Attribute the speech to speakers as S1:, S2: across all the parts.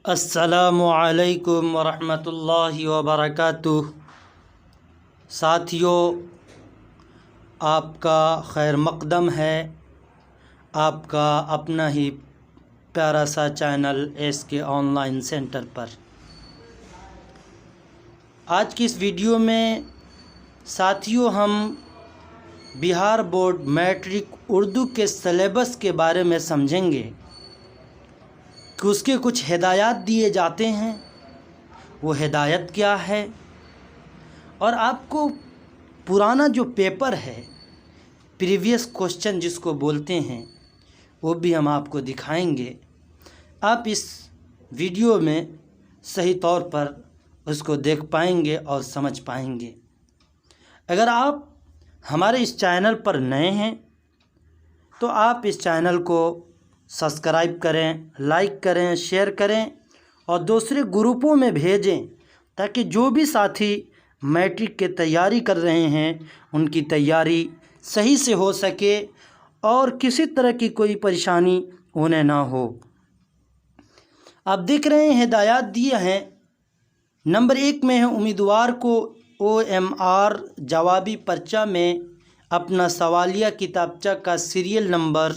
S1: السلام علیکم ورحمۃ اللہ وبرکاتہ۔ ساتھیوں، آپ کا خیر مقدم ہے آپ کا اپنا ہی پیارا سا چینل ایس کے آن لائن سینٹر پر۔ آج کی اس ویڈیو میں ساتھیوں ہم بہار بورڈ میٹرک اردو کے سلیبس کے بارے میں سمجھیں گے کہ اس کے کچھ ہدایات دیے جاتے ہیں، وہ ہدایت کیا ہے، اور آپ کو پرانا جو پیپر ہے، پریویس کوشچن جس کو بولتے ہیں، وہ بھی ہم آپ کو دکھائیں گے۔ آپ اس ویڈیو میں صحیح طور پر اس کو دیکھ پائیں گے اور سمجھ پائیں گے۔ اگر آپ ہمارے اس چینل پر نئے ہیں تو آپ اس چینل کو سبسکرائب کریں، لائک کریں، شیئر کریں اور دوسرے گروپوں میں بھیجیں تاکہ جو بھی ساتھی میٹرک کی تیاری کر رہے ہیں ان کی تیاری صحیح سے ہو سکے اور کسی طرح کی کوئی پریشانی انہیں نہ ہو۔ آپ دیکھ رہے ہیں ہدایات دیے ہیں۔ نمبر 1 میں ہے امیدوار کو OMR جوابی پرچہ میں اپنا سوالیہ کتابچہ کا سیریل نمبر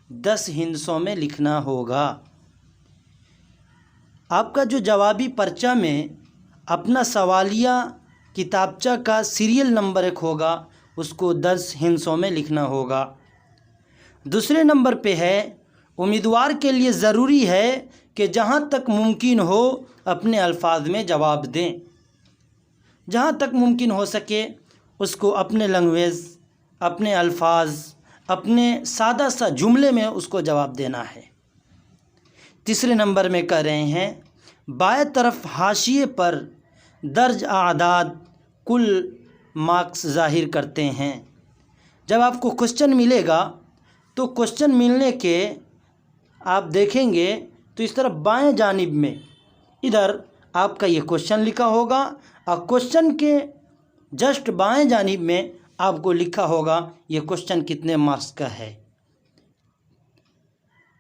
S1: 10 ہندسوں میں لکھنا ہوگا۔ آپ کا جو جوابی پرچہ میں اپنا سوالیہ کتابچہ کا سیریل نمبر 1 ہوگا، اس کو 10 ہندسوں میں لکھنا ہوگا۔ دوسرے نمبر پہ ہے امیدوار کے لیے ضروری ہے کہ جہاں تک ممکن ہو اپنے الفاظ میں جواب دیں۔ جہاں تک ممکن ہو سکے اس کو اپنے لینگویج، اپنے الفاظ، اپنے سادہ سا جملے میں اس کو جواب دینا ہے۔ تیسرے نمبر میں کہہ رہے ہیں بائیں طرف حاشیے پر درج اعداد کل مارکس ظاہر کرتے ہیں۔ جب آپ کو کوشچن ملے گا تو کوشچن ملنے کے آپ دیکھیں گے تو اس طرف بائیں جانب میں ادھر آپ کا یہ کوشچن لکھا ہوگا اور کوشچن کے جسٹ بائیں جانب میں آپ کو لکھا ہوگا یہ کوشچن کتنے مارکس کا ہے۔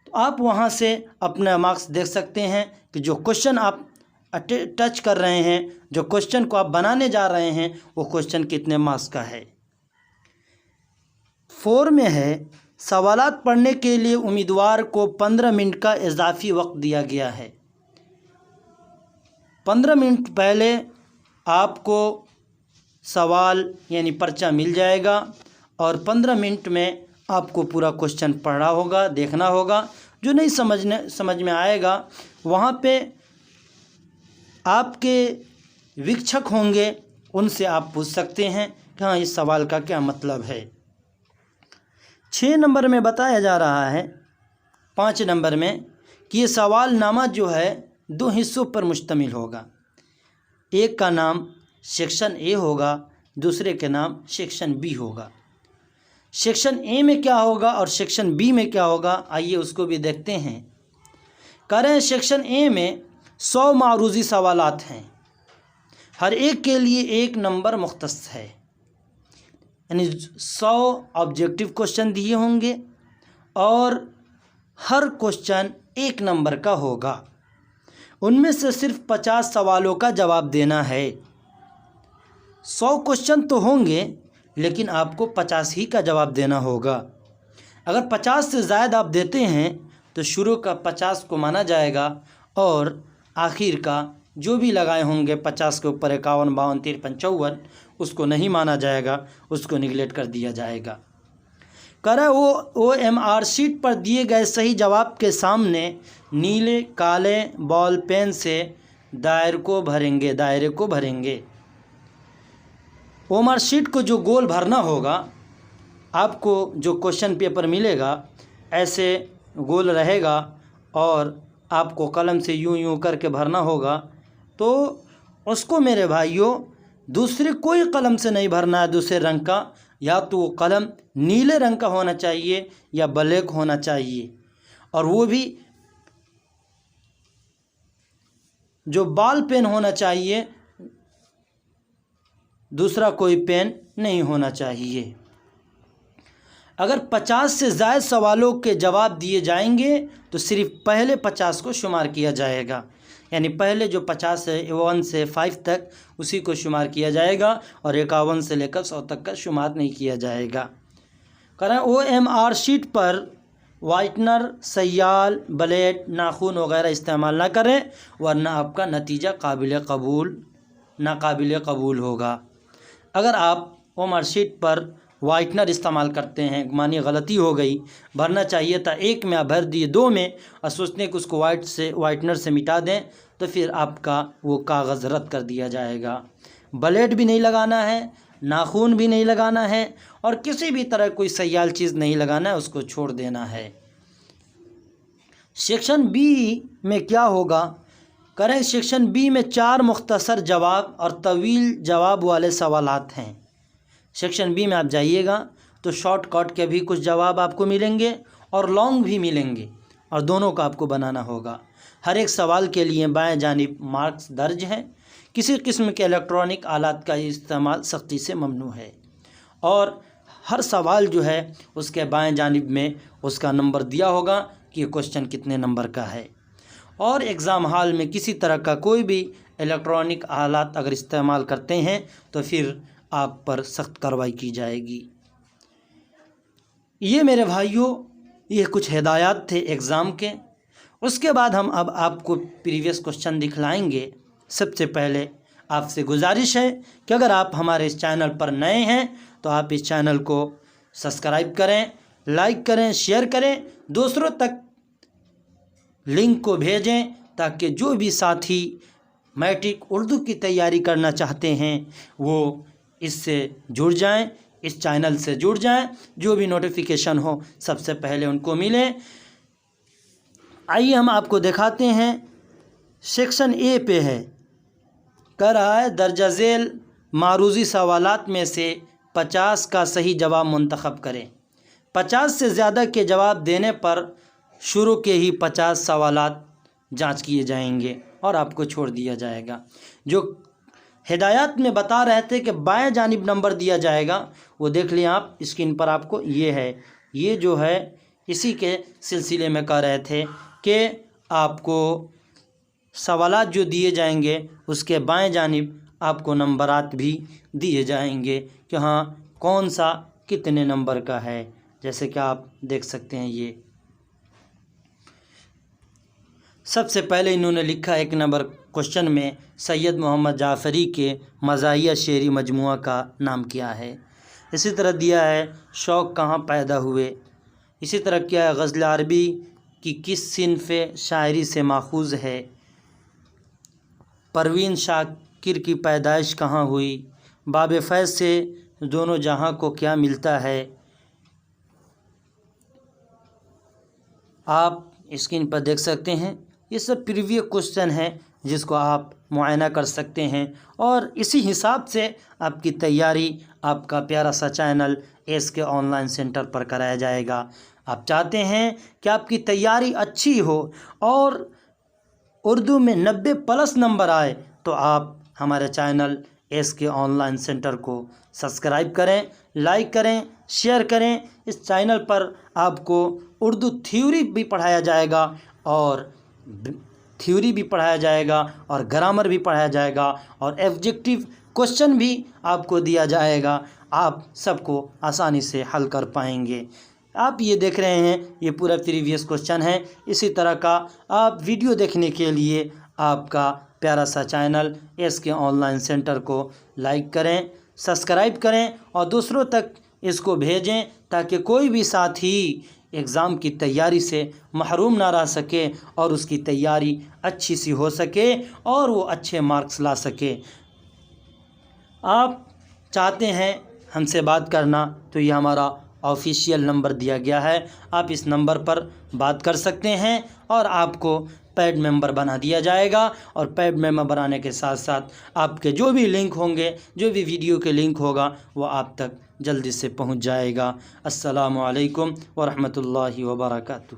S1: تو آپ وہاں سے اپنا مارکس دیکھ سکتے ہیں کہ جو کوشچن آپ ٹچ کر رہے ہیں، جو کوشچن کو آپ بنانے جا رہے ہیں، وہ کوشچن کتنے مارکس کا ہے۔ 4 میں ہے سوالات پڑھنے کے لیے امیدوار کو 15 منٹ کا اضافی وقت دیا گیا ہے۔ 15 منٹ پہلے آپ کو سوال یعنی پرچہ مل جائے گا اور 15 منٹ میں آپ کو پورا کوشچن پڑھنا ہوگا، دیکھنا ہوگا۔ جو نہیں سمجھ میں آئے گا وہاں پہ آپ کے ویکشک ہوں گے، ان سے آپ پوچھ سکتے ہیں کہ ہاں اس سوال کا کیا مطلب ہے۔ 6 نمبر میں بتایا جا رہا ہے 5 نمبر میں کہ یہ سوال نامہ جو ہے 2 حصوں پر مشتمل ہوگا۔ ایک کا نام سیکشن اے ہوگا، دوسرے کے نام سیکشن بی ہوگا۔ سیکشن اے میں کیا ہوگا اور سیکشن بی میں کیا ہوگا، آئیے اس کو بھی دیکھتے ہیں۔ کہہ رہے ہیں سیکشن اے میں 100 معروضی سوالات ہیں، ہر ایک کے لیے 1 نمبر مختص ہے، یعنی 100 آبجیکٹیو کوشچن دیے ہوں گے اور ہر کوشچن 1 نمبر کا ہوگا۔ ان میں سے صرف 50 سوالوں کا جواب دینا ہے۔ 100 کوشچن تو ہوں گے لیکن آپ کو 50 ہی کا جواب دینا ہوگا۔ اگر 50 سے زائد آپ دیتے ہیں تو شروع کا 50 کو مانا جائے گا اور آخر کا جو بھی لگائے ہوں گے 50 کے اوپر 51، 52، 53، 54 اس کو نہیں مانا جائے گا، اس کو نگلیکٹ کر دیا جائے گا۔ کہہ رہا ہے وہ OMR شیٹ پر دیے گئے صحیح جواب کے سامنے نیلے کالے بال پین سے دائرے کو بھریں گے۔ OMR شیٹ کو جو گول بھرنا ہوگا، آپ کو جو کوشچن پیپر ملے گا ایسے گول رہے گا اور آپ کو قلم سے یوں کر کے بھرنا ہوگا۔ تو اس کو میرے بھائیوں دوسرے کوئی قلم سے نہیں بھرنا ہے، دوسرے رنگ کا، یا تو وہ قلم نیلے رنگ کا ہونا چاہیے یا بلیک ہونا چاہیے، اور وہ بھی جو بال پین ہونا چاہیے، دوسرا کوئی پین نہیں ہونا چاہیے۔ اگر 50 سے زائد سوالوں کے جواب دیے جائیں گے تو صرف پہلے 50 کو شمار کیا جائے گا، یعنی پہلے جو 50 ہے 1 سے 5 تک اسی کو شمار کیا جائے گا، اور 51 سے لے کر 100 تک کا شمار نہیں کیا جائے گا۔ کریں OMR شیٹ پر وائٹنر، سیال، بلیڈ، ناخن وغیرہ استعمال نہ کریں، ورنہ آپ کا نتیجہ ناقابل قبول ہوگا۔ اگر آپ OMR شیٹ پر وائٹنر استعمال کرتے ہیں، مانی غلطی ہو گئی، بھرنا چاہیے تھا 1 میں، آپ بھر دیے 2 میں، اور سوچتے ہیں کہ اس کو وائٹنر سے مٹا دیں، تو پھر آپ کا وہ کاغذ رد کر دیا جائے گا۔ بلیڈ بھی نہیں لگانا ہے، ناخن بھی نہیں لگانا ہے، اور کسی بھی طرح کوئی سیال چیز نہیں لگانا ہے، اس کو چھوڑ دینا ہے۔ سیکشن بی میں کیا ہوگا؟ کریں سیکشن بی میں 4 مختصر جواب اور طویل جواب والے سوالات ہیں۔ سیکشن بی میں آپ جائیے گا تو شارٹ کٹ کے بھی کچھ جواب آپ کو ملیں گے اور لانگ بھی ملیں گے، اور دونوں کا آپ کو بنانا ہوگا۔ ہر ایک سوال کے لیے بائیں جانب مارکس درج ہیں۔ کسی قسم کے الیکٹرانک آلات کا استعمال سختی سے ممنوع ہے، اور ہر سوال جو ہے اس کے بائیں جانب میں اس کا نمبر دیا ہوگا کہ یہ کوشچن کتنے نمبر کا ہے۔ اور ایگزام ہال میں کسی طرح کا کوئی بھی الیکٹرانک آلات اگر استعمال کرتے ہیں تو پھر آپ پر سخت کارروائی کی جائے گی۔ یہ میرے بھائیوں یہ کچھ ہدایات تھے ایگزام کے۔ اس کے بعد ہم اب آپ کو پریویس کوشچن دکھلائیں گے۔ سب سے پہلے آپ سے گزارش ہے کہ اگر آپ ہمارے اس چینل پر نئے ہیں تو آپ اس چینل کو سبسکرائب کریں، لائک کریں، شیئر کریں، دوسروں تک لنک کو بھیجیں تاکہ جو بھی ساتھی میٹرک اردو کی تیاری کرنا چاہتے ہیں وہ اس سے جڑ جائیں، اس چینل سے جڑ جائیں، جو بھی نوٹیفیکیشن ہو سب سے پہلے ان کو ملے۔ آئیے ہم آپ کو دکھاتے ہیں۔ سیکشن اے پہ ہے، کہہ رہا ہے درجہ ذیل معروضی سوالات میں سے 50 کا صحیح جواب منتخب کریں۔ 50 سے زیادہ کے جواب دینے پر شروع کے ہی 50 سوالات جانچ کیے جائیں گے اور آپ کو چھوڑ دیا جائے گا۔ جو ہدایات میں بتا رہے تھے کہ بائیں جانب نمبر دیا جائے گا، وہ دیکھ لیں آپ اسکرین پر، آپ کو یہ ہے، یہ جو ہے اسی کے سلسلے میں کہہ رہے تھے کہ آپ کو سوالات جو دیے جائیں گے اس کے بائیں جانب آپ کو نمبرات بھی دیے جائیں گے کہ ہاں کون سا کتنے نمبر کا ہے، جیسے کہ آپ دیکھ سکتے ہیں۔ یہ سب سے پہلے انہوں نے لکھا 1 نمبر کوشچن میں سید محمد جعفری کے مزاحیہ شعری مجموعہ کا نام کیا ہے۔ اسی طرح دیا ہے شوق کہاں پیدا ہوئے۔ اسی طرح کیا ہے غزل عربی کی کس صنف شاعری سے ماخوذ ہے۔ پروین شاکر کی پیدائش کہاں ہوئی۔ باب فیض سے دونوں جہاں کو کیا ملتا ہے۔ آپ اسکرین پر دیکھ سکتے ہیں، یہ سب پریویس کوشچن ہیں جس کو آپ معائنہ کر سکتے ہیں، اور اسی حساب سے آپ کی تیاری آپ کا پیارا سا channel SK online centre پر کرایا جائے گا۔ آپ چاہتے ہیں کہ آپ کی تیاری اچھی ہو اور اردو میں 90+ نمبر آئے، تو آپ ہمارے channel SK online centre کو سبسکرائب کریں، لائک کریں، شیئر کریں۔ اس چینل پر آپ کو اردو تھیوری بھی پڑھایا جائے گا اور گرامر بھی پڑھایا جائے گا، اور ایبجیکٹو کوشچن بھی آپ کو دیا جائے گا۔ آپ سب کو آسانی سے حل کر پائیں گے۔ آپ یہ دیکھ رہے ہیں یہ پورا پریویس کوشچن ہے۔ اسی طرح کا آپ ویڈیو دیکھنے کے لیے آپ کا پیارا سا channel SK online centre کو لائک کریں، سبسکرائب کریں، اور دوسروں تک اس کو بھیجیں تاکہ کوئی بھی ساتھی ایگزام کی تیاری سے محروم نہ رہ سکے اور اس کی تیاری اچھی سی ہو سکے اور وہ اچھے مارکس لا سکے۔ آپ چاہتے ہیں ہم سے بات کرنا تو یہ ہمارا آفیشیل نمبر دیا گیا ہے، آپ اس نمبر پر بات کر سکتے ہیں اور آپ کو پیڈ ممبر بنا دیا جائے گا، اور پیڈ ممبر بنانے کے ساتھ ساتھ آپ کے جو بھی لنک ہوں گے، جو بھی ویڈیو کے لنک ہوگا وہ آپ تک جلدی سے پہنچ جائے گا۔ السلام علیکم ورحمۃ اللہ وبرکاتہ۔